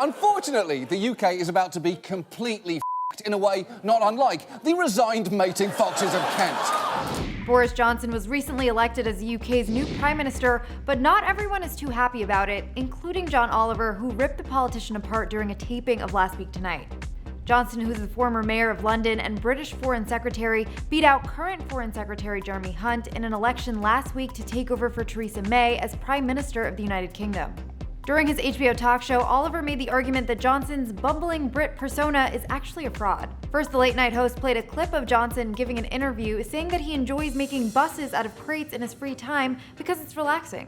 Unfortunately, the UK is about to be completely f***ed in a way not unlike the resigned mating foxes of Kent. Boris Johnson was recently elected as the UK's new Prime Minister, but not everyone is too happy about it, including John Oliver, who ripped the politician apart during a taping of Last Week Tonight. Johnson, who's the former mayor of London and British Foreign Secretary, beat out current Foreign Secretary Jeremy Hunt in an election last week to take over for Theresa May as Prime Minister of the United Kingdom. During his HBO talk show, Oliver made the argument that Johnson's bumbling Brit persona is actually a fraud. First, the late-night host played a clip of Johnson giving an interview saying that he enjoys making buses out of crates in his free time because it's relaxing.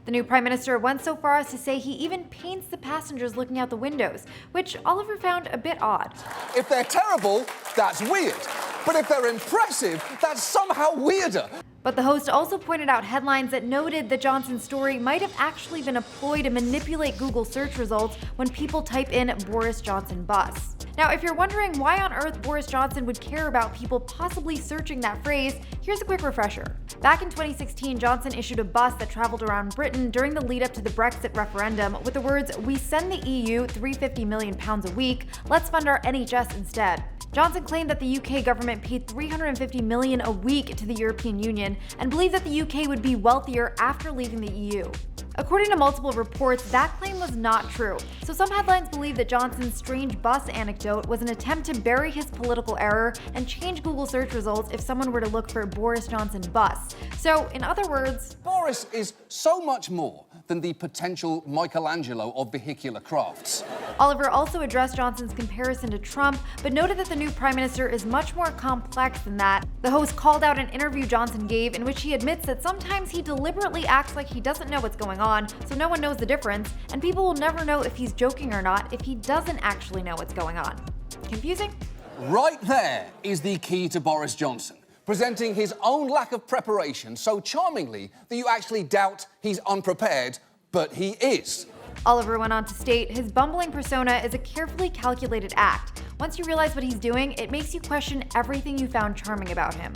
The new Prime Minister went so far as to say he even paints the passengers looking out the windows, which Oliver found a bit odd. If they're terrible, that's weird. But if they're impressive, that's somehow weirder. But the host also pointed out headlines that noted that Johnson's story might have actually been a ploy to manipulate Google search results when people type in Boris Johnson bus. Now, if you're wondering why on earth Boris Johnson would care about people possibly searching that phrase, here's a quick refresher. Back in 2016, Johnson issued a bus that traveled around Britain during the lead up to the Brexit referendum with the words, "We send the EU £350 million a week, let's fund our NHS instead." Johnson claimed that the UK government paid $350 million a week to the European Union and believed that the UK would be wealthier after leaving the EU. According to multiple reports, that claim was not true. So some headlines believe that Johnson's strange bus anecdote was an attempt to bury his political error and change Google search results if someone were to look for Boris Johnson bus. So, in other words, Boris is so much more than the potential Michelangelo of vehicular crafts. Oliver also addressed Johnson's comparison to Trump, but noted that the new prime minister is much more complex than that. The host called out an interview Johnson gave in which he admits that sometimes he deliberately acts like he doesn't know what's going on, so no one knows the difference, and people will never know if he's joking or not if he doesn't actually know what's going on. Confusing? Right there is the key to Boris Johnson, presenting his own lack of preparation so charmingly that you actually doubt he's unprepared, but he is. Oliver went on to state, his bumbling persona is a carefully calculated act. Once you realize what he's doing, it makes you question everything you found charming about him.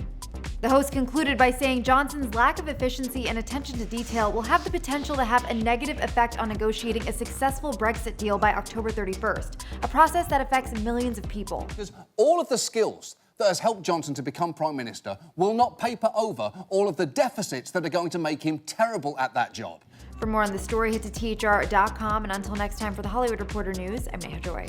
The host concluded by saying Johnson's lack of efficiency and attention to detail will have the potential to have a negative effect on negotiating a successful Brexit deal by October 31st, a process that affects millions of people. Because all of the skills that has helped Johnson to become Prime Minister will not paper over all of the deficits that are going to make him terrible at that job. For more on the story, head to THR.com, and until next time for the Hollywood Reporter News, I'm Neha Joy.